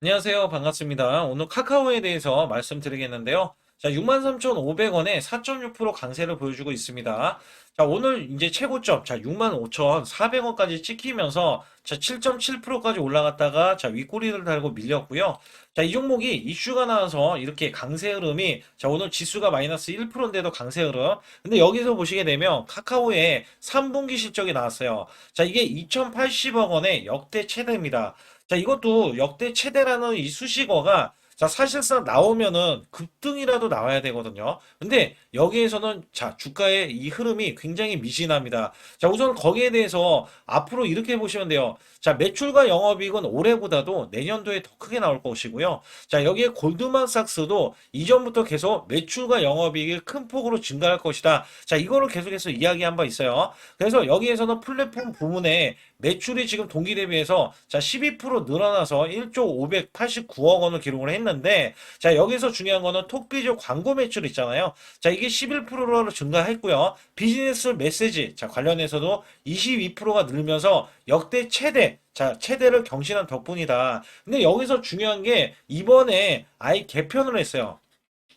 안녕하세요. 반갑습니다. 오늘 카카오에 대해서 말씀드리겠는데요. 자, 63,500원에 4.6% 강세를 보여주고 있습니다. 자, 오늘 이제 최고점, 자, 65,400원까지 찍히면서 자, 7.7%까지 올라갔다가 자, 윗꼬리를 달고 밀렸고요. 자, 이 종목이 이슈가 나와서 이렇게 강세 흐름이 자, 오늘 지수가 마이너스 1%인데도 강세 흐름. 근데 여기서 보시게 되면 카카오의 3분기 실적이 나왔어요. 자, 이게 2,080억 원의 역대 최대입니다. 자, 이것도 역대 최대라는 이 수식어가 자, 사실상 나오면은 급등이라도 나와야 되거든요. 근데 여기에서는 자, 주가의 이 흐름이 굉장히 미진합니다. 자, 우선 거기에 대해서 앞으로 이렇게 보시면 돼요. 자, 매출과 영업이익은 올해보다도 내년도에 더 크게 나올 것이고요. 자, 여기에 골드만삭스도 이전부터 계속 매출과 영업이익이 큰 폭으로 증가할 것이다. 자, 이거를 계속해서 이야기한 바 있어요. 그래서 여기에서는 플랫폼 부문에 매출이 지금 동기 대비해서 자 12% 늘어나서 1조 589억 원을 기록을 했는데 자 여기서 중요한 거는 톡비즈 광고 매출 있잖아요. 자 이게 11%로 증가했고요. 비즈니스 메시지 자 관련해서도 22%가 늘면서 역대 최대 자, 최대를 경신한 덕분이다. 근데 여기서 중요한 게 이번에 아예 개편을 했어요.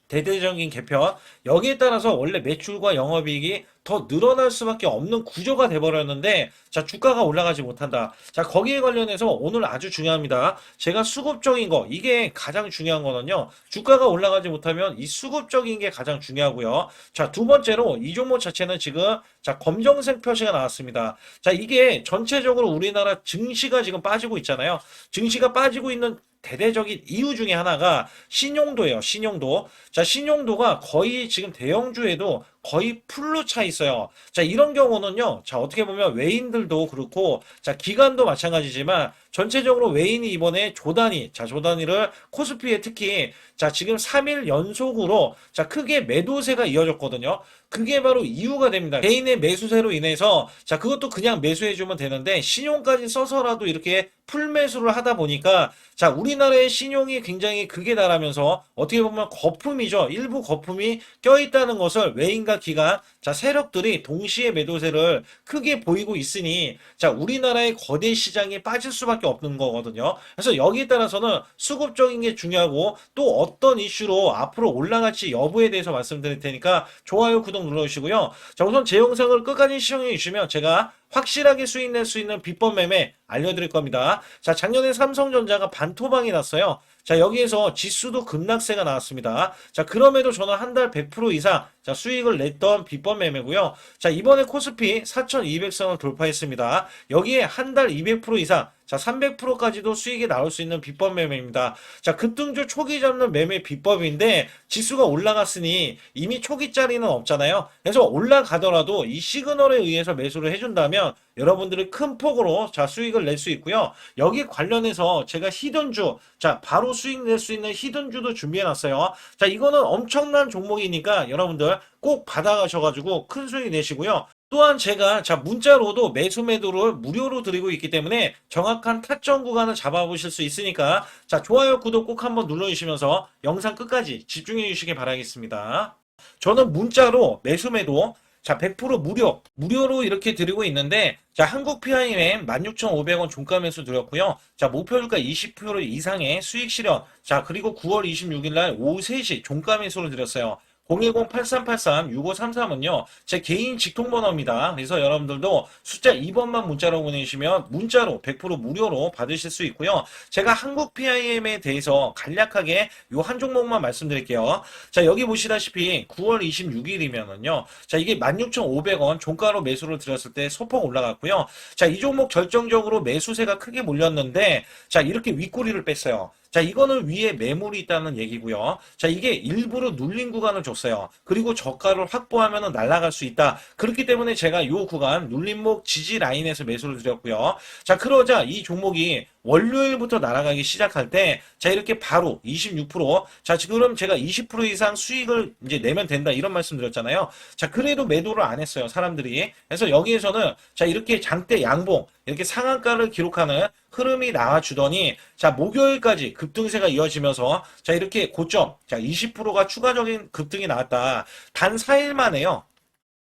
대대적인 개편. 여기에 따라서 원래 매출과 영업이익이 더 늘어날 수밖에 없는 구조가 돼버렸는데 자 주가가 올라가지 못한다. 자 거기에 관련해서 오늘 아주 중요합니다. 제가 수급적인 거 이게 가장 중요한 거는요. 주가가 올라가지 못하면 이 수급적인 게 가장 중요하고요. 자 두 번째로 이 종목 자체는 지금 자 검정색 표시가 나왔습니다. 자 이게 전체적으로 우리나라 증시가 지금 빠지고 있잖아요. 증시가 빠지고 있는 대대적인 이유 중에 하나가 신용도예요. 신용도. 자, 신용도가 거의 지금 대형주에도 거의 풀로 차 있어요. 자, 이런 경우는요. 자, 어떻게 보면 외인들도 그렇고 자, 기관도 마찬가지지만 전체적으로 외인이 이번에 조단위, 자, 조단위를 코스피에 특히 자, 지금 3일 연속으로 자, 크게 매도세가 이어졌거든요. 그게 바로 이유가 됩니다. 개인의 매수세로 인해서 자, 그것도 그냥 매수해 주면 되는데 신용까지 써서라도 이렇게 풀매수를 하다 보니까 자, 우리나라의 신용이 굉장히 극에 달하면서 어떻게 보면 거품이죠. 일부 거품이 껴있다는 것을 외인과 기관, 자, 세력들이 동시에 매도세를 크게 보이고 있으니 자, 우리나라의 거대 시장이 빠질 수밖에 없는 거거든요. 그래서 여기에 따라서는 수급적인 게 중요하고 또 어떤 이슈로 앞으로 올라갈지 여부에 대해서 말씀드릴 테니까 좋아요, 구독 눌러주시고요. 자, 우선 제 영상을 끝까지 시청해 주시면 제가 확실하게 수익 낼 수 있는 비법 매매 알려드릴 겁니다. 자, 작년에 삼성전자가 반토막이 났어요. 자, 여기에서 지수도 급락세가 나왔습니다. 자, 그럼에도 저는 한 달 100% 이상 자, 수익을 냈던 비법 매매고요. 자, 이번에 코스피 4,200선을 돌파했습니다. 여기에 한 달 200% 이상 자, 300%까지도 수익이 나올 수 있는 비법 매매입니다. 자, 급등주 초기 잡는 매매 비법인데 지수가 올라갔으니 이미 초기짜리는 없잖아요. 그래서 올라가더라도 이 시그널에 의해서 매수를 해준다면 여러분들이 큰 폭으로 자, 수익을 낼 수 있고요. 여기 관련해서 제가 히든주 자, 바로 수익 낼 수 있는 히든주도 준비해 놨어요. 자, 이거는 엄청난 종목이니까 여러분들 꼭 받아가셔가지고 큰 수익 내시고요. 또한 제가 자 문자로도 매수 매도를 무료로 드리고 있기 때문에 정확한 타점 구간을 잡아보실 수 있으니까 자 좋아요 구독 꼭 한번 눌러주시면서 영상 끝까지 집중해 주시기 바라겠습니다. 저는 문자로 매수 매도 자 100% 무료로 이렇게 드리고 있는데 자 한국 PIM 16,500원 종가 매수 드렸고요. 자 목표주가 20% 이상의 수익 실현 자 그리고 9월 26일 날 오후 3시 종가 매수를 드렸어요. 010-8383-6533은요, 제 개인 직통번호입니다. 그래서 여러분들도 숫자 2번만 문자로 보내주시면 문자로 100% 무료로 받으실 수 있고요. 제가 한국 PIM에 대해서 간략하게 요 한 종목만 말씀드릴게요. 자, 여기 보시다시피 9월 26일이면은요, 자, 이게 16,500원 종가로 매수를 드렸을 때 소폭 올라갔고요. 자, 이 종목 결정적으로 매수세가 크게 몰렸는데, 자, 이렇게 윗꼬리를 뺐어요. 자, 이거는 위에 매물이 있다는 얘기고요. 자, 이게 일부러 눌린 구간을 줬어요. 그리고 저가를 확보하면 날아갈 수 있다. 그렇기 때문에 제가 이 구간 눌림목 지지 라인에서 매수를 드렸고요. 자, 그러자 이 종목이 월요일부터 날아가기 시작할 때, 자, 이렇게 바로 26%, 자, 지금 제가 20% 이상 수익을 이제 내면 된다. 이런 말씀 드렸잖아요. 자, 그래도 매도를 안 했어요. 사람들이. 그래서 여기에서는, 자, 이렇게 장대 양봉, 이렇게 상한가를 기록하는 흐름이 나와주더니, 자, 목요일까지 급등세가 이어지면서, 자, 이렇게 고점, 자, 20%가 추가적인 급등이 나왔다. 단 4일 만에요.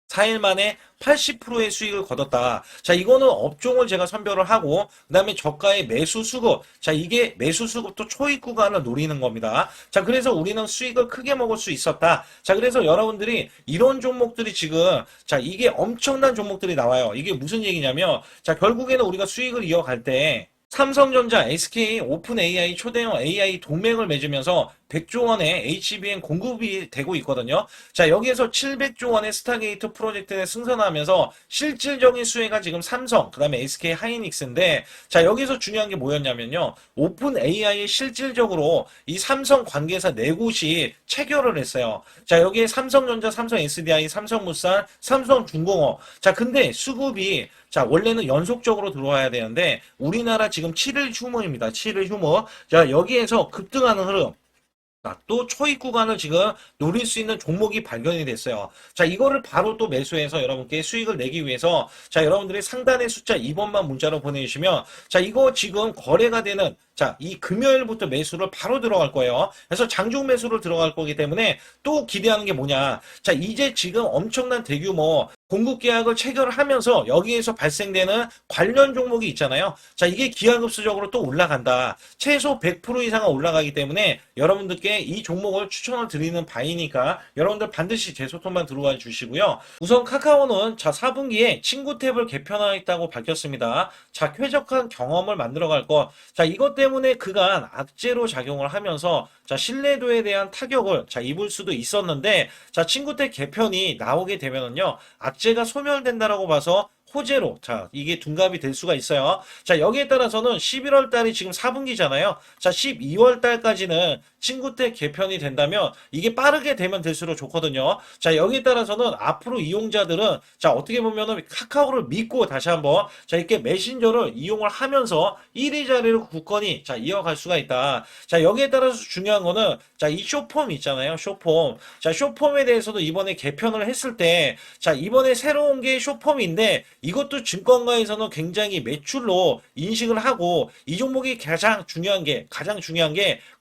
4일 만에 80%의 수익을 거뒀다. 자, 이거는 업종을 제가 선별을 하고, 그 다음에 저가의 매수 수급. 자, 이게 매수 수급도 초입 구간을 노리는 겁니다. 자, 그래서 우리는 수익을 크게 먹을 수 있었다. 자, 그래서 여러분들이 이런 종목들이 지금, 자, 이게 엄청난 종목들이 나와요. 이게 무슨 얘기냐면, 자, 결국에는 우리가 수익을 이어갈 때, 삼성전자, SK, 오픈 AI, 초대형 AI 동맹을 맺으면서 100조 원의 HBM 공급이 되고 있거든요. 자, 여기에서 700조 원의 스타게이트 프로젝트에 승선하면서 실질적인 수혜가 지금 삼성, 그 다음에 SK 하이닉스인데, 자, 여기서 중요한 게 뭐였냐면요. 오픈 AI에 실질적으로 이 삼성 관계사 네 곳이 체결을 했어요. 자, 여기에 삼성전자, 삼성 SDI, 삼성물산, 삼성중공업. 자, 근데 수급이 자, 원래는 연속적으로 들어와야 되는데, 우리나라 지금 7일 휴무입니다. 7일 휴무. 자, 여기에서 급등하는 흐름. 자, 또 초입 구간을 지금 노릴 수 있는 종목이 발견이 됐어요. 자, 이거를 바로 또 매수해서 여러분께 수익을 내기 위해서 자, 여러분들이 상단의 숫자 2번만 문자로 보내주시면 자, 이거 지금 거래가 되는 자, 이 금요일부터 매수를 바로 들어갈 거예요. 그래서 장중 매수를 들어갈 거기 때문에 또 기대하는 게 뭐냐. 자, 이제 지금 엄청난 대규모 공급 계약을 체결하면서 여기에서 발생되는 관련 종목이 있잖아요. 자, 이게 기하급수적으로 또 올라간다. 최소 100% 이상은 올라가기 때문에 여러분들께 이 종목을 추천을 드리는 바이니까 여러분들 반드시 제 소통만 들어와 주시고요. 우선 카카오는 자, 4분기에 친구 탭을 개편하겠다고 밝혔습니다. 자, 쾌적한 경험을 만들어 갈 것. 자, 이것 때문에 그간 악재로 작용을 하면서 자, 신뢰도에 대한 타격을 자, 입을 수도 있었는데 자, 친구 탭 개편이 나오게 되면은요. 악재가 소멸된다라고 봐서 호재로 자, 이게 둔갑이 될 수가 있어요. 자, 여기에 따라서는 11월 달이 지금 4분기잖아요. 자, 12월 달까지는 친구 때 개편이 된다면 이게 빠르게 되면 될수록 좋거든요. 자, 여기에 따라서는 앞으로 이용자들은 자, 어떻게 보면은 카카오를 믿고 다시 한번 자, 이렇게 메신저를 이용을 하면서 1위 자리를 굳건히 자, 이어갈 수가 있다. 자, 여기에 따라서 중요한 거는 자, 이 쇼폼 있잖아요. 쇼폼. 자, 쇼폼에 대해서도 이번에 개편을 했을 때 자, 이번에 새로운 게 쇼폼인데 이것도 증권가에서는 굉장히 매출로 인식을 하고 이 종목이 가장 중요한 게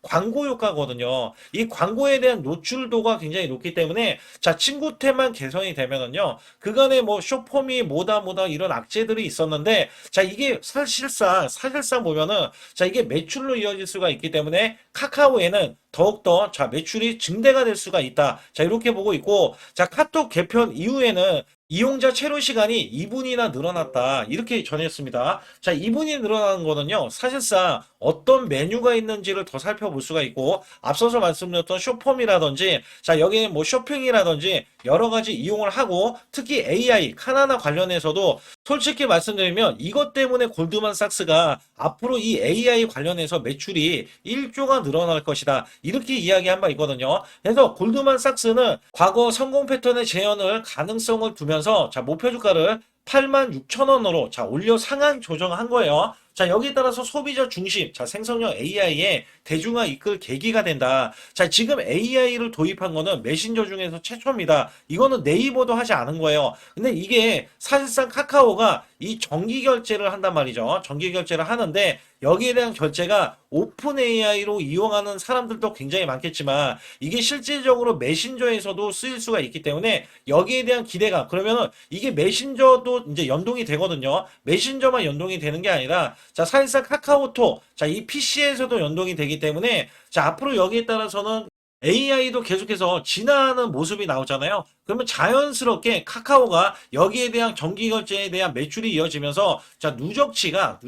광고 효과거든요. 이 광고에 대한 노출도가 굉장히 높기 때문에 자, 친구템만 개선이 되면은요. 그간에 뭐 쇼폼이 뭐다 이런 악재들이 있었는데 자, 이게 사실상 보면은 자, 이게 매출로 이어질 수가 있기 때문에 카카오에는 더욱더 자, 매출이 증대가 될 수가 있다. 자, 이렇게 보고 있고 자, 카톡 개편 이후에는 이용자 체류 시간이 2분이나 늘어났다. 이렇게 전했습니다. 자, 2분이 늘어나는 거는요. 사실상 어떤 메뉴가 있는지를 더 살펴볼 수가 있고 앞서서 말씀드렸던 쇼폼이라든지 자, 여기에 뭐 쇼핑이라든지 여러 가지 이용을 하고 특히 AI 카나나 관련해서도 솔직히 말씀드리면 이것 때문에 골드만삭스가 앞으로 이 AI 관련해서 매출이 1조가 늘어날 것이다. 이렇게 이야기한 바 있거든요. 그래서 골드만삭스는 과거 성공 패턴의 재현을 가능성을 두면서 자, 목표 주가를 86,000원으로 자, 올려 상향 조정한 거예요. 자, 여기에 따라서 소비자 중심, 자, 생성형 AI의 대중화 이끌 계기가 된다. 자, 지금 AI를 도입한 거는 메신저 중에서 최초입니다. 이거는 네이버도 하지 않은 거예요. 근데 이게 사실상 카카오가 이 정기 결제를 한단 말이죠. 정기 결제를 하는데 여기에 대한 결제가 오픈 AI로 이용하는 사람들도 굉장히 많겠지만 이게 실질적으로 메신저에서도 쓰일 수가 있기 때문에 여기에 대한 기대감. 그러면은 이게 메신저도 이제 연동이 되거든요. 메신저만 연동이 되는 게 아니라 자, 사실상 카카오톡 자, 이 PC에서도 연동이 되기 때문에 자, 앞으로 여기에 따라서는 AI도 계속해서 진화하는 모습이 나오잖아요. 그러면 자연스럽게 카카오가 여기에 대한 정기 결제에 대한 매출이 이어지면서 자, 누적치가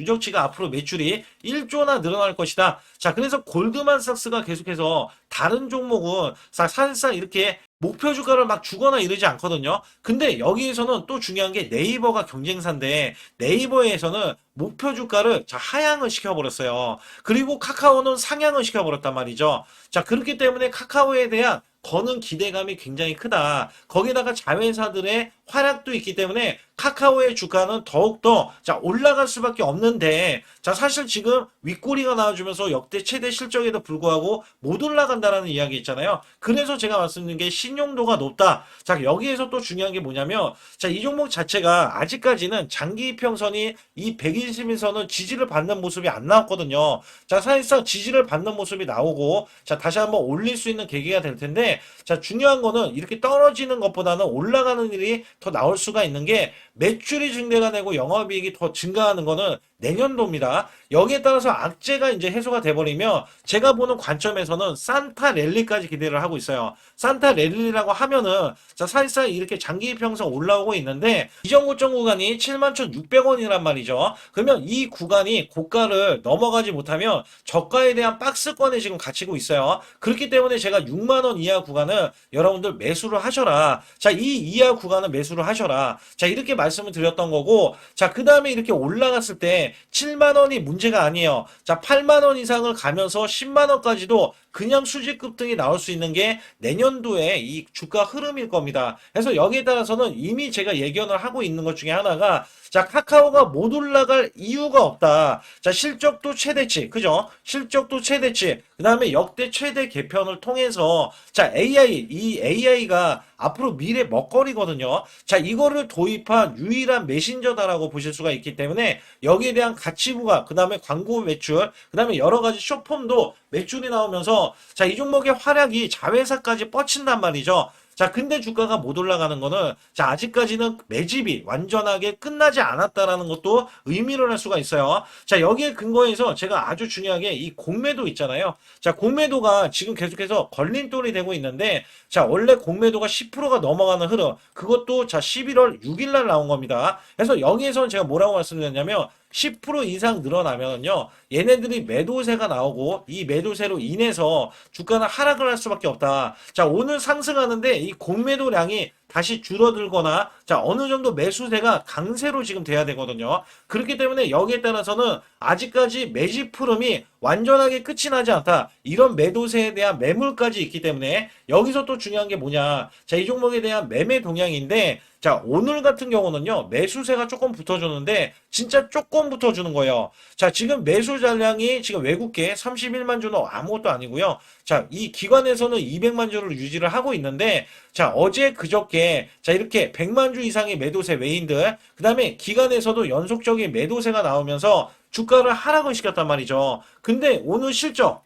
앞으로 매출이 1조나 늘어날 것이다. 자, 그래서 골드만삭스가 계속해서 다른 종목은 사실상 이렇게 목표 주가를 막 주거나 이러지 않거든요. 근데 여기에서는 또 중요한 게 네이버가 경쟁사인데 네이버에서는 목표 주가를 자, 하향을 시켜버렸어요. 그리고 카카오는 상향을 시켜버렸단 말이죠. 자, 그렇기 때문에 카카오에 대한 거는 기대감이 굉장히 크다. 거기다가 자회사들의 활약도 있기 때문에 카카오의 주가는 더욱더 자 올라갈 수밖에 없는데 자 사실 지금 윗꼬리가 나와주면서 역대 최대 실적에도 불구하고 못 올라간다라는 이야기 있잖아요. 그래서 제가 말씀드린 게 신용도가 높다. 자 여기에서 또 중요한 게 뭐냐면 자 이 종목 자체가 아직까지는 장기 이평선이 이 120일선은 지지를 받는 모습이 안 나왔거든요. 자 사실상 지지를 받는 모습이 나오고 자 다시 한번 올릴 수 있는 계기가 될 텐데 자 중요한 거는 이렇게 떨어지는 것보다는 올라가는 일이 더 나올 수가 있는 게 매출이 증대가 되고 영업이익이 더 증가하는 거는 내년도입니다. 여기에 따라서 악재가 이제 해소가 돼버리면 제가 보는 관점에서는 산타 랠리까지 기대를 하고 있어요. 산타 랠리라고 하면은 자 사실상 이렇게 장기 이평선 올라오고 있는데 이전 고점 구간이 71,600원이란 말이죠. 그러면 이 구간이 고가를 넘어가지 못하면 저가에 대한 박스권에 지금 갇히고 있어요. 그렇기 때문에 제가 6만 원 이하 구간은 여러분들 매수를 하셔라. 자, 이 이하 구간은 매수를 하셔라. 자, 이렇게 말씀을 드렸던 거고 자, 그 다음에 이렇게 올라갔을 때 7만 원이 문제가 아니에요. 자, 8만 원 이상을 가면서 10만 원까지도 그냥 수직 급등이 나올 수 있는 게 내년도에 이 주가 흐름일 겁니다. 그래서 여기에 따라서는 이미 제가 예견을 하고 있는 것 중에 하나가 자 카카오가 못 올라갈 이유가 없다. 자 실적도 최대치 그죠? 실적도 최대치 그 다음에 역대 최대 개편을 통해서 자 AI 이 AI가 앞으로 미래 먹거리거든요. 자 이거를 도입한 유일한 메신저다라고 보실 수가 있기 때문에 여기에 대한 가치 부과 그 다음에 광고 매출 그 다음에 여러 가지 쇼폼도 매출이 나오면서 자 이 종목의 활약이 자회사까지 뻗친단 말이죠. 자, 근데 주가가 못 올라가는 거는 자, 아직까지는 매집이 완전하게 끝나지 않았다라는 것도 의미를 할 수가 있어요. 자, 여기에 근거해서 제가 아주 중요하게 이 공매도 있잖아요. 자, 공매도가 지금 계속해서 걸림돌이 되고 있는데 자, 원래 공매도가 10%가 넘어가는 흐름 그것도 자, 11월 6일 날 나온 겁니다. 그래서 여기에서는 제가 뭐라고 말씀드렸냐면 10% 이상 늘어나면요. 얘네들이 매도세가 나오고 이 매도세로 인해서 주가는 하락을 할 수밖에 없다. 자, 오늘 상승하는데 이 공매도량이 다시 줄어들거나 자 어느 정도 매수세가 강세로 지금 돼야 되거든요. 그렇기 때문에 여기에 따라서는 아직까지 매집 흐름이 완전하게 끝이 나지 않다. 이런 매도세에 대한 매물까지 있기 때문에 여기서 또 중요한 게 뭐냐. 자, 이 종목에 대한 매매 동향인데 자, 오늘 같은 경우는요. 매수세가 조금 붙어주는데 진짜 조금 붙어주는 거예요. 자, 지금 매수 잔량이 지금 외국계 31만 주는 아무것도 아니고요. 자, 이 기관에서는 200만 주를 유지를 하고 있는데 자, 어제 그저께 자, 이렇게 100만 주 이상의 매도세 외인들 그다음에 기관에서도 연속적인 매도세가 나오면서 주가를 하락을 시켰단 말이죠. 근데 오늘 실적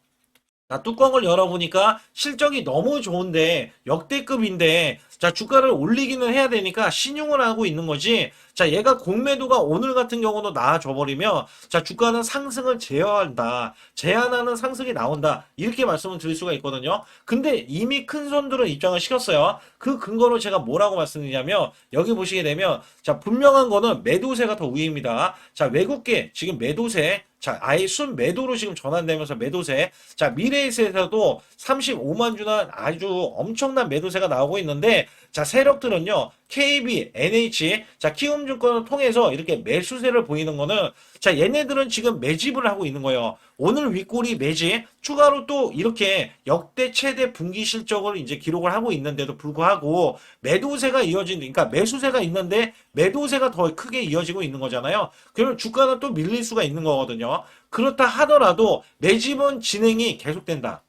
자, 뚜껑을 열어보니까 실적이 너무 좋은데 역대급인데 자 주가를 올리기는 해야 되니까 신용을 하고 있는 거지. 자 얘가 공매도가 오늘 같은 경우도 나아져 버리면 자 주가는 상승을 제어한다. 제한하는 상승이 나온다. 이렇게 말씀을 드릴 수가 있거든요. 근데 이미 큰 손들은 입장을 시켰어요. 그 근거로 제가 뭐라고 말씀드리냐면 여기 보시게 되면 자 분명한 거는 매도세가 더 우위입니다. 자 외국계 지금 매도세 자, 아예 순 매도로 지금 전환되면서 매도세. 자, 미래에셋에서도 35만 주나 아주 엄청난 매도세가 나오고 있는데, 자, 세력들은요, KB, NH, 자, 키움증권을 통해서 이렇게 매수세를 보이는 거는, 자, 얘네들은 지금 매집을 하고 있는 거예요. 오늘 윗골이 매집, 추가로 또 이렇게 역대 최대 분기 실적을 이제 기록을 하고 있는데도 불구하고 매도세가 이어진, 그러니까 매수세가 있는데 매도세가 더 크게 이어지고 있는 거잖아요. 그러면 주가는 또 밀릴 수가 있는 거거든요. 그렇다 하더라도 매집은 진행이 계속된다.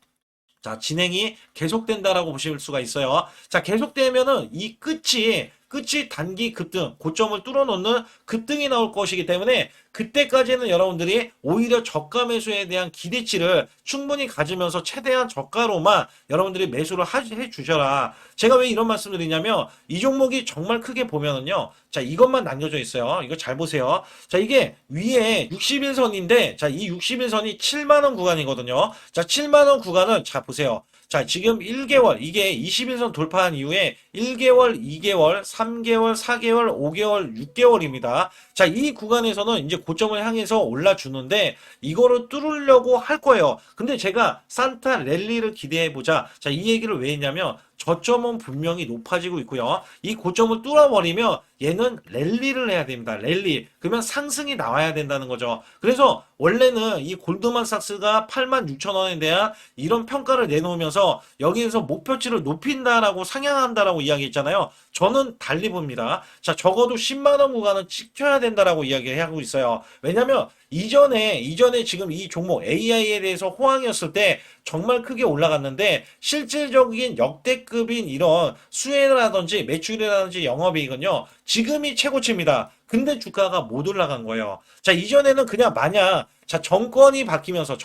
자, 진행이 계속된다라고 보실 수가 있어요. 자, 계속되면은 이 끝이 단기 급등, 고점을 뚫어놓는 급등이 나올 것이기 때문에 그때까지는 여러분들이 오히려 저가 매수에 대한 기대치를 충분히 가지면서 최대한 저가로만 여러분들이 매수를 해 주셔라. 제가 왜 이런 말씀을 드리냐면 이 종목이 정말 크게 보면은요. 자, 이것만 남겨져 있어요. 이거 잘 보세요. 자, 이게 위에 61선인데 자, 이 61선이 7만 원 구간이거든요. 자, 7만 원 구간은 자, 보세요. 자, 지금 1개월, 이게 21선 돌파한 이후에 1개월, 2개월, 3개월, 4개월, 5개월, 6개월입니다. 자, 이 구간에서는 이제 고점을 향해서 올라주는데 이거를 뚫으려고 할 거예요. 근데 제가 산타 랠리를 기대해보자. 자, 이 얘기를 왜 했냐면 저점은 분명히 높아지고 있고요. 이 고점을 뚫어버리면 얘는 랠리를 해야 됩니다. 랠리. 그러면 상승이 나와야 된다는 거죠. 그래서 원래는 이 골드만삭스가 86,000원에 대한 이런 평가를 내놓으면서 여기에서 목표치를 높인다라고 상향한다라고 된다라고 이야기했잖아요. 저는 달리 봅니다. 자, 적어도 10만 원 구간은 지켜야 된다라고 이야기하고 있어요. 왜냐면 이전에 지금 이 종목 AI에 대해서 호황이었을 때 정말 크게 올라갔는데 실질적인 역대급인 이런 수혜라든지 매출이라든지 영업이익은요. 지금이 최고치입니다. 근데 주가가 못 올라간 거예요. 자, 이전에는 그냥 마냥 자, 정권이 바뀌면서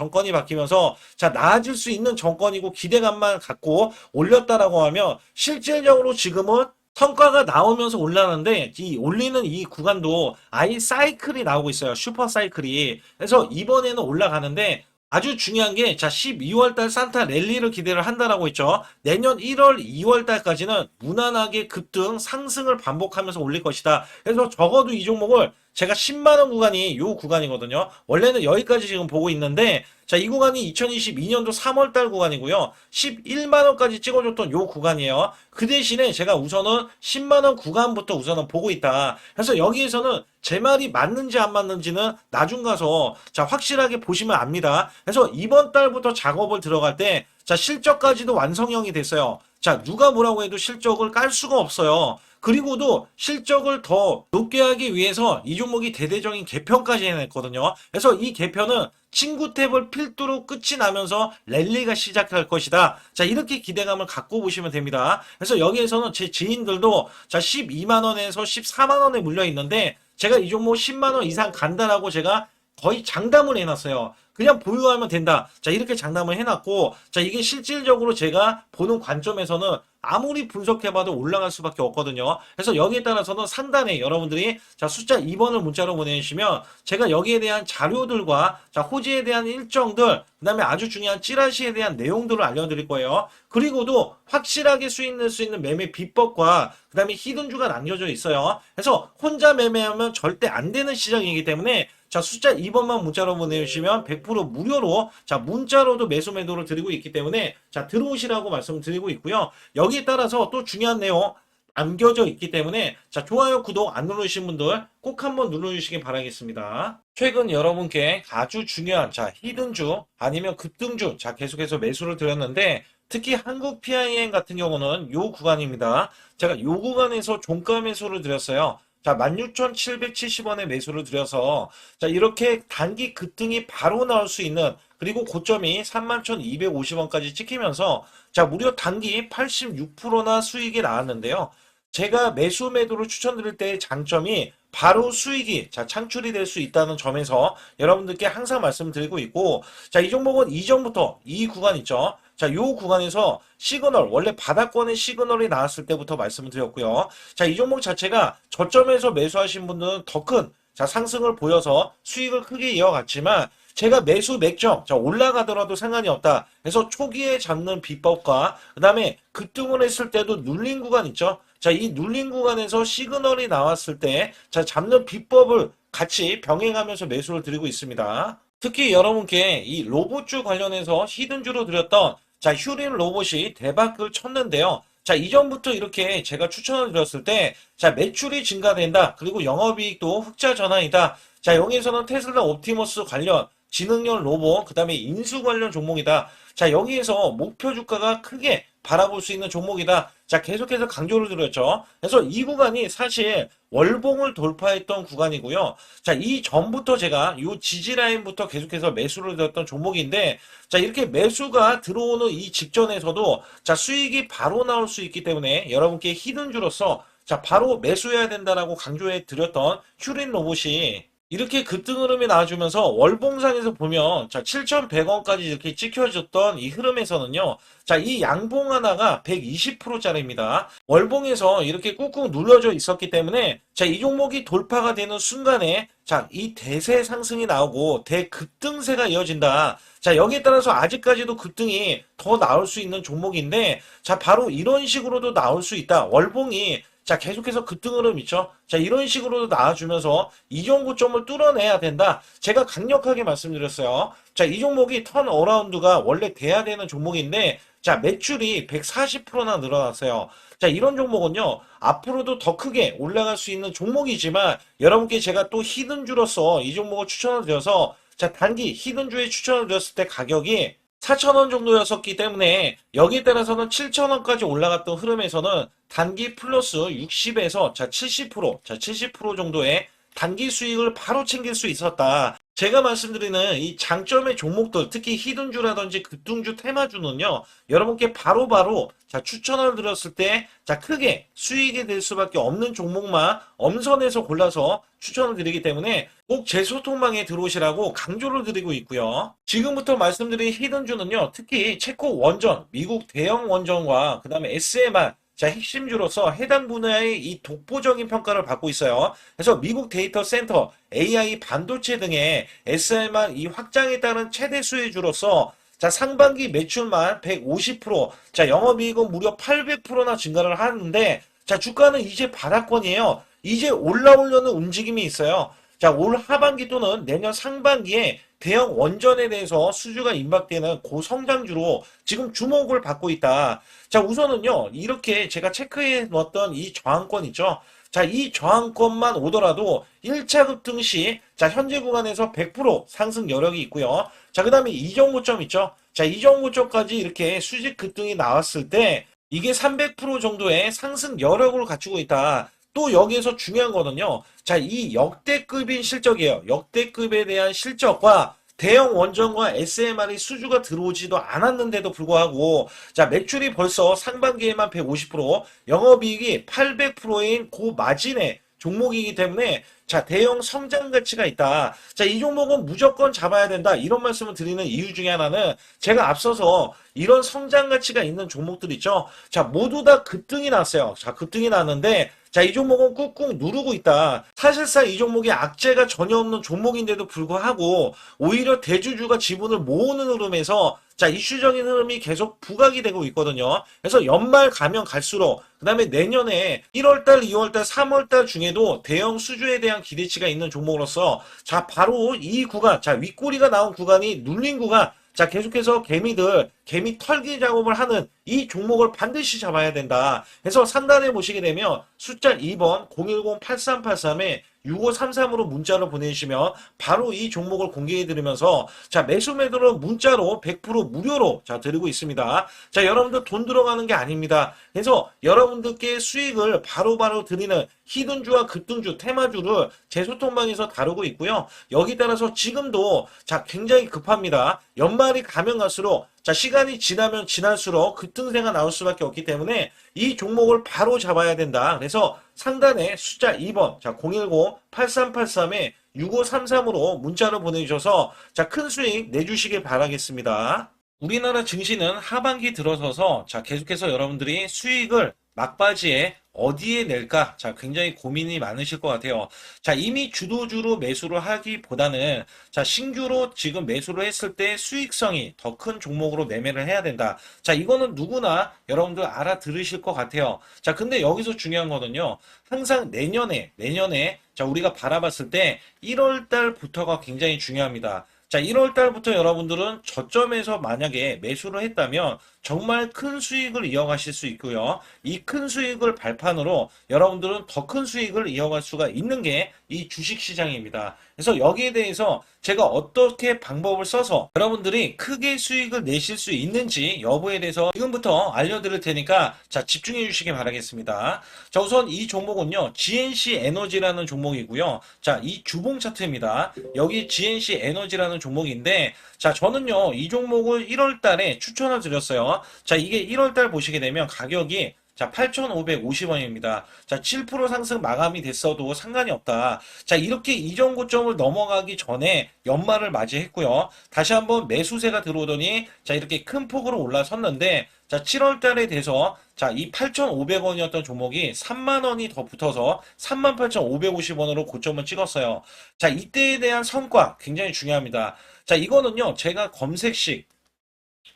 자, 나아질 수 있는 정권이고 기대감만 갖고 올렸다라고 하면 실질적으로 지금은 성과가 나오면서 올라가는데 이 올리는 이 구간도 아예 사이클이 나오고 있어요. 슈퍼 사이클이. 그래서 이번에는 올라가는데 아주 중요한 게 자, 12월 달 산타 랠리를 기대를 한다라고 했죠. 내년 1월, 2월 달까지는 무난하게 급등 상승을 반복하면서 올릴 것이다. 그래서 적어도 이 종목을 제가 10만 원 구간이 요 구간이거든요. 원래는 여기까지 지금 보고 있는데 자, 이 구간이 2022년도 3월 달 구간이고요. 11만 원까지 찍어줬던 요 구간이에요. 그 대신에 제가 우선은 10만 원 구간부터 우선은 보고 있다. 그래서 여기에서는 제 말이 맞는지 안 맞는지는 나중 가서 자, 확실하게 보시면 압니다. 그래서 이번 달부터 작업을 들어갈 때 자, 실적까지도 완성형이 됐어요. 자, 누가 뭐라고 해도 실적을 깔 수가 없어요. 그리고도 실적을 더 높게 하기 위해서 이 종목이 대대적인 개편까지 해냈거든요. 그래서 이 개편은 친구 탭을 필두로 끝이 나면서 랠리가 시작할 것이다. 자, 이렇게 기대감을 갖고 보시면 됩니다. 그래서 여기에서는 제 지인들도 자, 12만 원에서 14만 원에 물려 있는데 제가 이 종목 10만 원 이상 간다라고 제가 거의 장담을 해놨어요. 그냥 보유하면 된다. 자, 이렇게 장담을 해놨고, 자, 이게 실질적으로 제가 보는 관점에서는 아무리 분석해봐도 올라갈 수밖에 없거든요. 그래서 여기에 따라서는 상단에 여러분들이 자, 숫자 2번을 문자로 보내주시면 제가 여기에 대한 자료들과 자, 호지에 대한 일정들, 그 다음에 아주 중요한 찌라시에 대한 내용들을 알려드릴 거예요. 그리고도 확실하게 수익 낼 수 있는 매매 비법과 그 다음에 히든주가 남겨져 있어요. 그래서 혼자 매매하면 절대 안 되는 시장이기 때문에 자, 숫자 2번만 문자로 보내주시면 100% 무료로 자, 문자로도 매수 매도를 드리고 있기 때문에 자, 들어오시라고 말씀드리고 있고요. 여기에 따라서 또 중요한 내용 남겨져 있기 때문에 자, 좋아요, 구독 안 누르신 분들 꼭 한번 눌러주시기 바라겠습니다. 최근 여러분께 아주 중요한 자, 히든주 아니면 급등주 자, 계속해서 매수를 드렸는데 특히 한국 PIM 같은 경우는 요 구간입니다. 제가 요 구간에서 종가 매수를 드렸어요. 자, 16,770원에 매수를 드려서 자, 이렇게 단기 급등이 바로 나올 수 있는 그리고 고점이 31,250원까지 찍히면서 자, 무려 단기 86%나 수익이 나왔는데요. 제가 매수 매도를 추천드릴 때의 장점이 바로 수익이 자, 창출이 될 수 있다는 점에서 여러분들께 항상 말씀드리고 있고 자, 이 종목은 이전부터 이 구간 있죠. 자, 요 구간에서 시그널, 원래 바닥권의 시그널이 나왔을 때부터 말씀을 드렸고요. 자, 이 종목 자체가 저점에서 매수하신 분들은 더 큰 자, 상승을 보여서 수익을 크게 이어갔지만 제가 매수 맥점, 자, 올라가더라도 상관이 없다. 그래서 초기에 잡는 비법과 그 다음에 급등을 했을 때도 눌린 구간 있죠. 자, 이 눌린 구간에서 시그널이 나왔을 때 자, 잡는 비법을 같이 병행하면서 매수를 드리고 있습니다. 특히 여러분께 이 로봇주 관련해서 히든주로 드렸던 자, 휴린 로봇이 대박을 쳤는데요. 자, 이전부터 이렇게 제가 추천을 드렸을 때, 자, 매출이 증가된다. 그리고 영업이익도 흑자 전환이다. 자, 여기에서는 테슬라 옵티머스 관련, 지능형 로봇, 그 다음에 인수 관련 종목이다. 자, 여기에서 목표 주가가 크게 바라볼 수 있는 종목이다. 자, 계속해서 강조를 드렸죠. 그래서 이 구간이 사실 월봉을 돌파했던 구간이고요. 자, 이 전부터 제가 이 지지 라인부터 계속해서 매수를 드렸던 종목인데, 자, 이렇게 매수가 들어오는 이 직전에서도 자, 수익이 바로 나올 수 있기 때문에 여러분께 히든주로서 자, 바로 매수해야 된다라고 강조해 드렸던 휴린 로봇이 이렇게 급등 흐름이 나와주면서 월봉상에서 보면 자, 7,100원까지 이렇게 찍혀졌던 이 흐름에서는요. 자, 이 양봉 하나가 120%짜리입니다. 월봉에서 이렇게 꾹꾹 눌러져 있었기 때문에 자, 이 종목이 돌파가 되는 순간에 자, 이 대세 상승이 나오고 대급등세가 이어진다. 자, 여기에 따라서 아직까지도 급등이 더 나올 수 있는 종목인데 자, 바로 이런 식으로도 나올 수 있다. 월봉이 자, 계속해서 급등 흐름 있죠? 자, 이런 식으로도 나와주면서 이전 고점을 뚫어내야 된다. 제가 강력하게 말씀드렸어요. 자, 이 종목이 턴어라운드가 원래 돼야 되는 종목인데, 자, 매출이 140%나 늘어났어요. 자, 이런 종목은요, 앞으로도 더 크게 올라갈 수 있는 종목이지만, 여러분께 제가 또 히든주로서 이 종목을 추천을 드려서, 자, 단기 히든주에 추천을 드렸을 때 가격이 4,000원 정도였었기 때문에 여기에 따라서는 7,000원까지 올라갔던 흐름에서는 단기 플러스 60에서 자 70% 정도의 단기 수익을 바로 챙길 수 있었다. 제가 말씀드리는 이 장점의 종목들, 특히 히든주라든지 급등주, 테마주는요, 여러분께 바로바로 자 추천을 드렸을 때 자 크게 수익이 될 수밖에 없는 종목만 엄선해서 골라서 추천을 드리기 때문에 꼭 제 소통방에 들어오시라고 강조를 드리고 있고요. 지금부터 말씀드린 히든주는요, 특히 체코 원전, 미국 대형 원전과 그 다음에 SMR, 자, 핵심주로서 해당 분야의 이 독보적인 평가를 받고 있어요. 그래서 미국 데이터 센터, AI 반도체 등의 SMR 이 확장에 따른 최대 수혜주로서 자, 상반기 매출만 150%, 자, 영업이익은 무려 800%나 증가를 하는데, 자, 주가는 이제 바닥권이에요. 이제 올라오려는 움직임이 있어요. 자, 올 하반기 또는 내년 상반기에 대형 원전에 대해서 수주가 임박되는 고성장주로 지금 주목을 받고 있다. 자, 우선은요, 이렇게 제가 체크해 놓았던 이 저항권 있죠. 자, 이 저항권만 오더라도 1차 급등 시, 자, 현재 구간에서 100% 상승 여력이 있고요. 자, 그 다음에 이정고점 있죠. 자, 이정고점까지 이렇게 수직 급등이 나왔을 때, 이게 300% 정도의 상승 여력을 갖추고 있다. 또 여기에서 중요한 거는요. 자, 이 역대급인 실적이에요. 역대급에 대한 실적과 대형 원전과 SMR이 수주가 들어오지도 않았는데도 불구하고 자, 매출이 벌써 상반기에만 150%, 영업이익이 800%인 고마진의 종목이기 때문에 자, 대형 성장 가치가 있다. 자, 이 종목은 무조건 잡아야 된다. 이런 말씀을 드리는 이유 중에 하나는 제가 앞서서 이런 성장 가치가 있는 종목들 있죠. 자, 모두 다 급등이 났어요. 자, 급등이 났는데 자, 이 종목은 꾹꾹 누르고 있다. 사실상 이 종목이 악재가 전혀 없는 종목인데도 불구하고 오히려 대주주가 지분을 모으는 흐름에서 자, 이슈적인 흐름이 계속 부각이 되고 있거든요. 그래서 연말 가면 갈수록 그 다음에 내년에 1월달, 2월달, 3월달 중에도 대형 수주에 대한 기대치가 있는 종목으로서 자, 바로 이 구간, 자, 윗꼬리가 나온 구간이 눌린 구간, 자, 계속해서 개미 털기 작업을 하는 이 종목을 반드시 잡아야 된다. 그래서 상단에 보시게 되면 숫자 2번 010-8383에 6533으로 문자를 보내주시면 바로 이 종목을 공개해드리면서 자, 매수 매도를 문자로 100% 무료로 자, 드리고 있습니다. 자, 여러분들 돈 들어가는 게 아닙니다. 그래서 여러분들께 수익을 바로바로 드리는 히든주와 급등주, 테마주를 제 소통방에서 다루고 있고요. 여기 따라서 지금도 자, 굉장히 급합니다. 연말이 가면 갈수록 자, 시간이 지나면 지날수록 급등세가 나올 수밖에 없기 때문에 이 종목을 바로 잡아야 된다. 그래서 상단에 숫자 2번, 자, 010-8383에 6533으로 문자를 보내주셔서 자, 큰 수익 내주시길 바라겠습니다. 우리나라 증시는 하반기 들어서서 자, 계속해서 여러분들이 수익을 막바지에 어디에 낼까? 자, 굉장히 고민이 많으실 것 같아요. 자, 이미 주도주로 매수를 하기보다는 자, 신규로 지금 매수를 했을 때 수익성이 더 큰 종목으로 매매를 해야 된다. 자, 이거는 누구나 여러분들 알아들으실 것 같아요. 자, 근데 여기서 중요한 거는요. 항상 내년에 자, 우리가 바라봤을 때 1월 달부터가 굉장히 중요합니다. 자, 1월 달부터 여러분들은 저점에서 만약에 매수를 했다면 정말 큰 수익을 이어가실 수 있고요. 이 큰 수익을 발판으로 여러분들은 더 큰 수익을 이어갈 수가 있는 게 이 주식시장입니다. 그래서 여기에 대해서 제가 어떻게 방법을 써서 여러분들이 크게 수익을 내실 수 있는지 여부에 대해서 지금부터 알려드릴 테니까 자, 집중해 주시기 바라겠습니다. 자, 우선 이 종목은요, GNC 에너지라는 종목이고요. 자, 이 주봉 차트입니다. 여기 GNC 에너지라는 종목인데 자, 저는요, 이 종목을 1월 달에 추천을 드렸어요. 자, 이게 1월 달 보시게 되면 가격이 자, 8,550원입니다. 자, 7% 상승 마감이 됐어도 상관이 없다. 자, 이렇게 이전 고점을 넘어가기 전에 연말을 맞이했고요. 다시 한번 매수세가 들어오더니 자, 이렇게 큰 폭으로 올라섰는데 자, 7월 달에 돼서 자, 이 8,500원이었던 종목이 3만 원이 더 붙어서 38,550원으로 고점을 찍었어요. 자, 이때에 대한 성과 굉장히 중요합니다. 자, 이거는요, 제가 검색식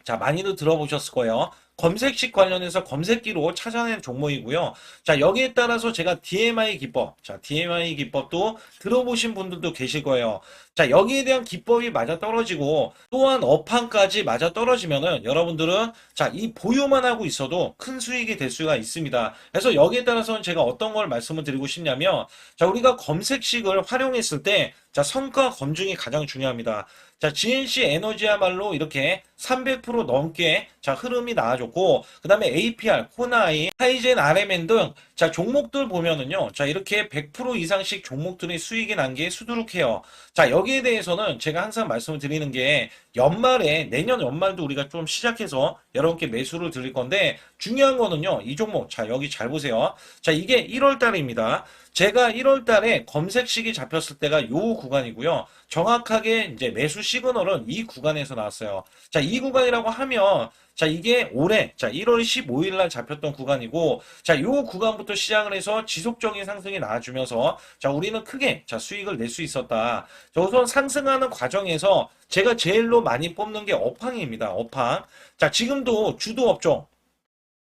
자, 많이들 들어보셨을 거예요. 검색식 관련해서 검색기로 찾아낸 종목이고요. 자, 여기에 따라서 제가 DMI 기법, 자, DMI 기법도 들어보신 분들도 계실 거예요. 자, 여기에 대한 기법이 맞아 떨어지고 또한 업황까지 맞아 떨어지면은 여러분들은 자, 이 보유만 하고 있어도 큰 수익이 될 수가 있습니다. 그래서 여기에 따라서는 제가 어떤 걸 말씀을 드리고 싶냐면 자, 우리가 검색식을 활용했을 때 자, 성과 검증이 가장 중요합니다. 자, GNC 에너지야말로 이렇게 300% 넘게 자, 흐름이 나와줬고, 그 다음에 APR, 코나이, 하이젠, RMN 등 자, 종목들 보면은요. 자, 이렇게 100% 이상씩 종목들이 수익이 난 게 수두룩해요. 자, 여기에 대해서는 제가 항상 말씀을 드리는 게 연말에 내년 연말도 우리가 좀 시작해서 여러분께 매수를 드릴 건데 중요한 거는요. 이 종목 자, 여기 잘 보세요. 자, 이게 1월 달입니다. 제가 1월 달에 검색식이 잡혔을 때가 요 구간이고요. 정확하게 이제 매수 시그널은 이 구간에서 나왔어요. 자, 이 구간이라고 하면 자, 이게 올해 자, 1월 15일 날 잡혔던 구간이고 자, 요 구간부터 시작을 해서 지속적인 상승이 나와주면서 자, 우리는 크게 자, 수익을 낼 수 있었다. 자, 우선 상승하는 과정에서 제가 제일로 많이 뽑는 게 업황입니다. 업황. 자, 지금도 주도 업종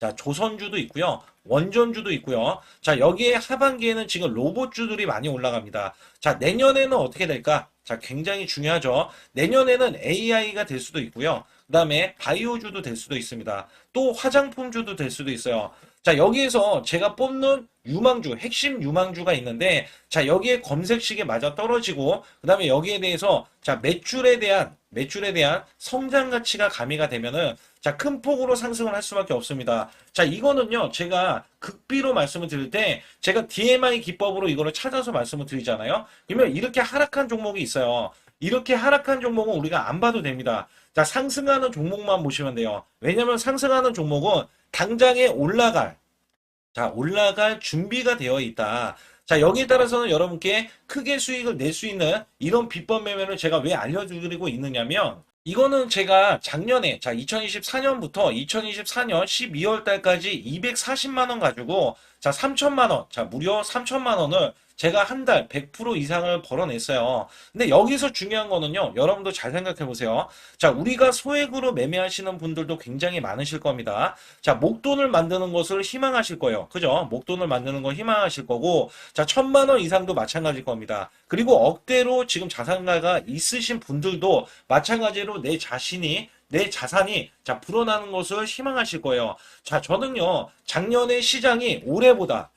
자, 조선주도 있고요. 원전주도 있고요. 자, 여기에 하반기에는 지금 로봇주들이 많이 올라갑니다. 자, 내년에는 어떻게 될까? 자, 굉장히 중요하죠. 내년에는 AI가 될 수도 있고요. 그 다음에 바이오주도 될 수도 있습니다. 또 화장품주도 될 수도 있어요. 자, 여기에서 제가 뽑는 유망주, 핵심 유망주가 있는데, 자, 여기에 검색식에 맞아 떨어지고, 그 다음에 여기에 대해서, 자, 매출에 대한 성장 가치가 가미가 되면은, 자, 큰 폭으로 상승을 할 수밖에 없습니다. 자, 이거는요, 제가 극비로 말씀을 드릴 때, 제가 DMI 기법으로 이거를 찾아서 말씀을 드리잖아요. 그러면 이렇게 하락한 종목이 있어요. 이렇게 하락한 종목은 우리가 안 봐도 됩니다. 자, 상승하는 종목만 보시면 돼요. 왜냐면 상승하는 종목은 당장에 올라갈 준비가 되어 있다. 자, 여기에 따라서는 여러분께 크게 수익을 낼 수 있는 이런 비법 매매를 제가 왜 알려드리고 있느냐면, 이거는 제가 작년에, 자, 2024년부터 2024년 12월 달까지 240만 원 가지고, 자, 3천만 원, 자, 무려 3천만 원을 제가 한 달 100% 이상을 벌어냈어요. 근데 여기서 중요한 거는요, 여러분도 잘 생각해 보세요. 자, 우리가 소액으로 매매하시는 분들도 굉장히 많으실 겁니다. 자, 목돈을 만드는 것을 희망하실 거예요. 그죠? 목돈을 만드는 걸 희망하실 거고, 자, 1,000만 원 이상도 마찬가지일 겁니다. 그리고 억대로 지금 자산가가 있으신 분들도 마찬가지로 내 자산이 자 불어나는 것을 희망하실 거예요. 자, 저는요 작년에 시장이 올해보다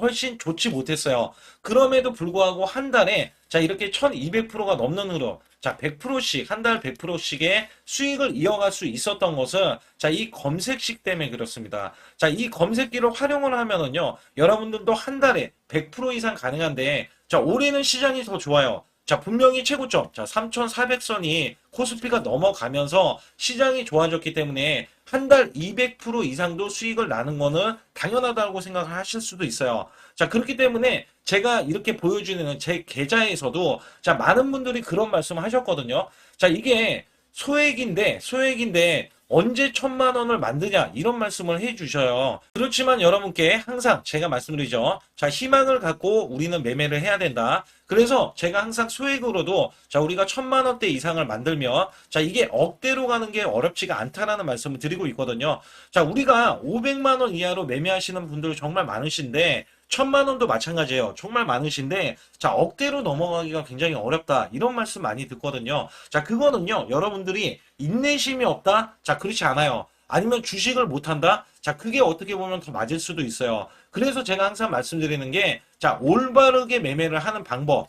훨씬 좋지 못했어요. 그럼에도 불구하고 한 달에 자 이렇게 1200%가 넘는 흐름, 자 100%씩 한 달 100%씩의 수익을 이어갈 수 있었던 것은 자 이 검색식 때문에 그렇습니다. 자, 이 검색기를 활용을 하면은요 여러분들도 한 달에 100% 이상 가능한데 자 올해는 시장이 더 좋아요. 자, 분명히 최고점, 자, 3,400선이 코스피가 넘어가면서 시장이 좋아졌기 때문에 한 달 200% 이상도 수익을 나는 거는 당연하다고 생각을 하실 수도 있어요. 자, 그렇기 때문에 제가 이렇게 보여주는 제 계좌에서도 자, 많은 분들이 그런 말씀을 하셨거든요. 자, 이게 소액인데 언제 1,000만 원을 만드냐 이런 말씀을 해주셔요. 그렇지만 여러분께 항상 제가 말씀드리죠. 자, 희망을 갖고 우리는 매매를 해야 된다. 그래서 제가 항상 소액으로도 자 우리가 1,000만 원대 이상을 만들면 자 이게 억대로 가는 게 어렵지가 않다라는 말씀을 드리고 있거든요. 자, 우리가 500만 원 이하로 매매하시는 분들 정말 많으신데 1,000만 원도 마찬가지예요. 정말 많으신데 자 억대로 넘어가기가 굉장히 어렵다 이런 말씀 많이 듣거든요. 자, 그거는요 여러분들이 인내심이 없다? 자, 그렇지 않아요. 아니면 주식을 못한다? 자, 그게 어떻게 보면 더 맞을 수도 있어요. 그래서 제가 항상 말씀드리는 게 자 올바르게 매매를 하는 방법,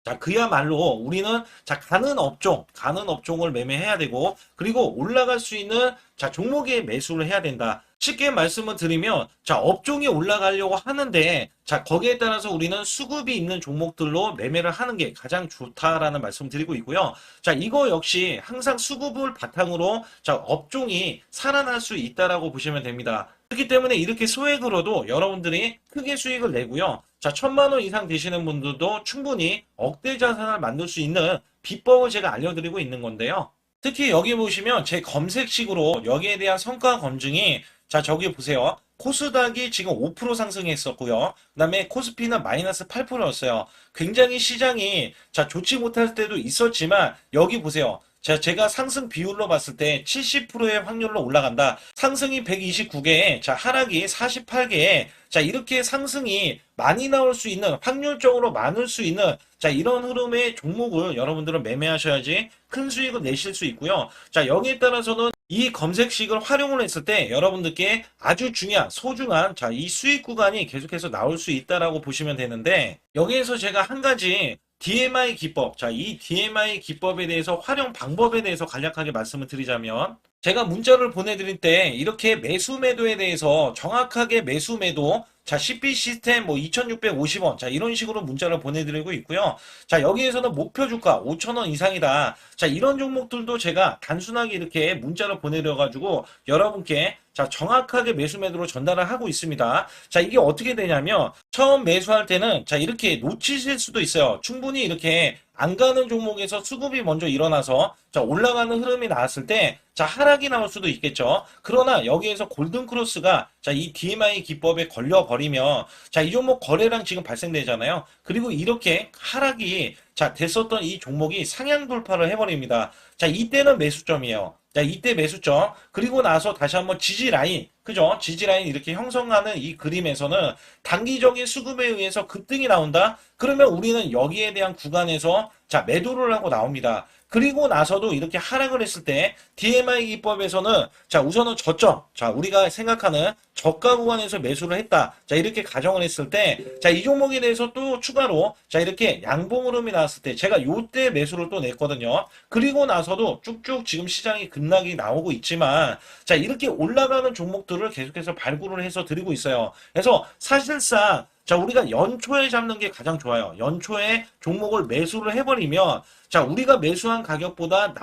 자, 그야말로 우리는 자, 가는 업종을 매매해야 되고, 그리고 올라갈 수 있는 자, 종목에 매수를 해야 된다. 쉽게 말씀을 드리면, 자, 업종이 올라가려고 하는데, 자, 거기에 따라서 우리는 수급이 있는 종목들로 매매를 하는 게 가장 좋다라는 말씀 드리고 있고요. 자, 이거 역시 항상 수급을 바탕으로 자, 업종이 살아날 수 있다라고 보시면 됩니다. 그렇기 때문에 이렇게 소액으로도 여러분들이 크게 수익을 내고요. 자, 1,000만 원 이상 되시는 분들도 충분히 억대 자산을 만들 수 있는 비법을 제가 알려드리고 있는 건데요. 특히 여기 보시면 제 검색식으로 여기에 대한 성과 검증이 자, 저기 보세요. 코스닥이 지금 5% 상승했었고요. 그 다음에 코스피는 마이너스 8%였어요. 굉장히 시장이 자, 좋지 못할 때도 있었지만 여기 보세요. 자, 제가 상승 비율로 봤을 때 70%의 확률로 올라간다. 상승이 129개에, 자, 하락이 48개에, 자, 이렇게 상승이 많이 나올 수 있는, 확률적으로 많을 수 있는, 자, 이런 흐름의 종목을 여러분들은 매매하셔야지 큰 수익을 내실 수 있고요. 자, 여기에 따라서는 이 검색식을 활용을 했을 때 여러분들께 아주 소중한, 자, 이 수익 구간이 계속해서 나올 수 있다라고 보시면 되는데, 여기에서 제가 한 가지 DMI 기법. 자, 이 DMI 기법에 대해서 활용 방법에 대해서 간략하게 말씀을 드리자면 제가 문자를 보내드릴 때 이렇게 매수 매도에 대해서 정확하게 매수 매도 자, CP 시스템 뭐 2,650원. 자, 이런 식으로 문자를 보내드리고 있고요. 자, 여기에서는 목표 주가 5,000원 이상이다. 자, 이런 종목들도 제가 단순하게 이렇게 문자를 보내드려가지고 여러분께 자, 정확하게 매수 매도로 전달을 하고 있습니다. 자, 이게 어떻게 되냐면 처음 매수할 때는 자, 이렇게 놓치실 수도 있어요. 충분히 이렇게 안 가는 종목에서 수급이 먼저 일어나서 자, 올라가는 흐름이 나왔을 때 자, 하락이 나올 수도 있겠죠. 그러나 여기에서 골든 크로스가 자, 이 DMI 기법에 걸려 버리면 자, 이 종목 거래량 지금 발생되잖아요. 그리고 이렇게 하락이 자, 됐었던 이 종목이 상향 돌파를 해버립니다. 자, 이때는 매수점이에요. 자, 이때 매수점. 그리고 나서 다시 한번 지지 라인. 그죠? 지지 라인 이렇게 형성하는 이 그림에서는 단기적인 수급에 의해서 급등이 나온다? 그러면 우리는 여기에 대한 구간에서 자, 매도를 하고 나옵니다. 그리고 나서도 이렇게 하락을 했을 때 DMI 기법에서는 자, 우선은 저점. 자, 우리가 생각하는 저가 구간에서 매수를 했다. 자, 이렇게 가정을 했을 때 자, 이 종목에 대해서 또 추가로 자, 이렇게 양봉 흐름이 나왔을 때 제가 요때 매수를 또 냈거든요. 그리고 나서도 쭉쭉 지금 시장이 급락이 나오고 있지만 자, 이렇게 올라가는 종목들을 계속해서 발굴을 해서 드리고 있어요. 그래서 사실상 자, 우리가 연초에 잡는 게 가장 좋아요. 연초에 종목을 매수를 해버리면 자, 우리가 매수한 가격보다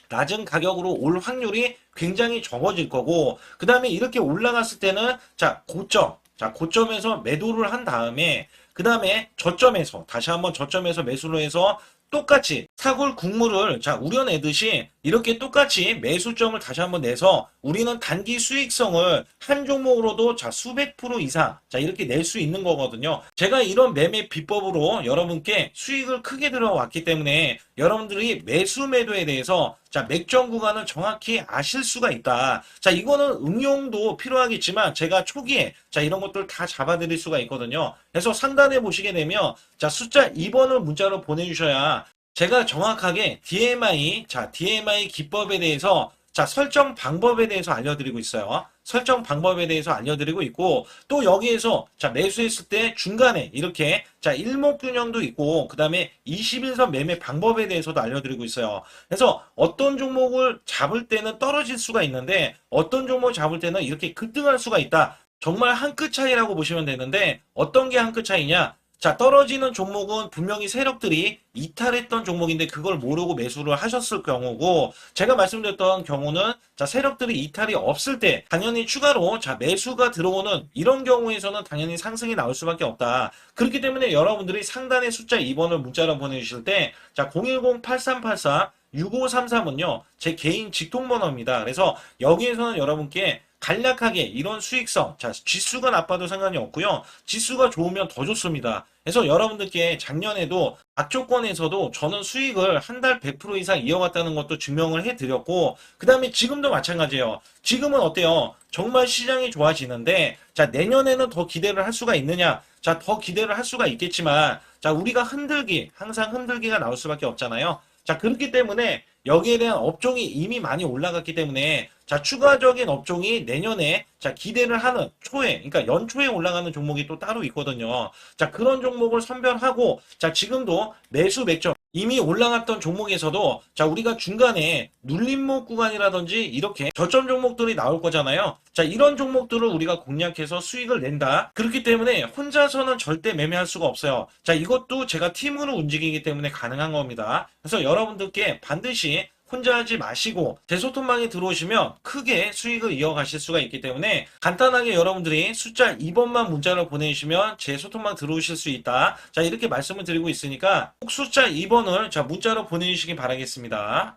낮은 가격으로 올 확률이 굉장히 적어질 거고, 그 다음에 이렇게 올라갔을 때는, 자, 고점에서 매도를 한 다음에, 그 다음에 저점에서, 다시 한번 저점에서 매수를 해서 똑같이 사골 국물을 자, 우려내듯이 이렇게 똑같이 매수점을 다시 한번 내서 우리는 단기 수익성을 한 종목으로도 자, 수백 프로 이상 자, 이렇게 낼 수 있는 거거든요. 제가 이런 매매 비법으로 여러분께 수익을 크게 들어왔기 때문에 여러분들이 매수 매도에 대해서 자, 맥점 구간을 정확히 아실 수가 있다. 자, 이거는 응용도 필요하겠지만 제가 초기에 자, 이런 것들 다 잡아드릴 수가 있거든요. 그래서 상단에 보시게 되면 자, 숫자 2번을 문자로 보내주셔야 제가 정확하게 DMI, 자, DMI 기법에 대해서 자, 설정 방법에 대해서 알려드리고 있어요. 설정 방법에 대해서 알려드리고 있고, 또 여기에서, 자, 매수했을 때 중간에 이렇게, 자, 일목균형도 있고, 그 다음에 21선 매매 방법에 대해서도 알려드리고 있어요. 그래서 어떤 종목을 잡을 때는 떨어질 수가 있는데, 어떤 종목을 잡을 때는 이렇게 급등할 수가 있다. 정말 한 끗 차이라고 보시면 되는데, 어떤 게 한 끗 차이냐? 자, 떨어지는 종목은 분명히 세력들이 이탈했던 종목인데 그걸 모르고 매수를 하셨을 경우고, 제가 말씀드렸던 경우는 자, 세력들이 이탈이 없을 때 당연히 추가로 자, 매수가 들어오는 이런 경우에서는 당연히 상승이 나올 수밖에 없다. 그렇기 때문에 여러분들이 상단에 숫자 2번을 문자로 보내주실 때 자, 010-8384-6533은요 제 개인 직통번호입니다. 그래서 여기에서는 여러분께 간략하게 이런 수익성, 자, 지수가 나빠도 상관이 없고요. 지수가 좋으면 더 좋습니다. 그래서 여러분들께 작년에도 악조건에서도 저는 수익을 한 달 100% 이상 이어갔다는 것도 증명을 해드렸고, 그 다음에 지금도 마찬가지예요. 지금은 어때요? 정말 시장이 좋아지는데, 자, 내년에는 더 기대를 할 수가 있느냐? 자, 더 기대를 할 수가 있겠지만, 자, 우리가 항상 흔들기가 나올 수밖에 없잖아요. 자, 그렇기 때문에 여기에 대한 업종이 이미 많이 올라갔기 때문에 자, 추가적인 업종이 내년에 자, 기대를 하는 초에, 그러니까 연초에 올라가는 종목이 또 따로 있거든요. 자, 그런 종목을 선별하고 자, 지금도 매수 맥점 이미 올라갔던 종목에서도 자, 우리가 중간에 눌림목 구간이라든지 이렇게 저점 종목들이 나올 거잖아요. 자, 이런 종목들을 우리가 공략해서 수익을 낸다. 그렇기 때문에 혼자서는 절대 매매할 수가 없어요. 자, 이것도 제가 팀으로 움직이기 때문에 가능한 겁니다. 그래서 여러분들께 반드시 혼자 하지 마시고 제 소통방에 들어오시면 크게 수익을 이어가실 수가 있기 때문에 간단하게 여러분들이 숫자 2번만 문자로 보내주시면 제 소통방 들어오실 수 있다. 자, 이렇게 말씀을 드리고 있으니까 꼭 숫자 2번을 자, 문자로 보내주시기 바라겠습니다.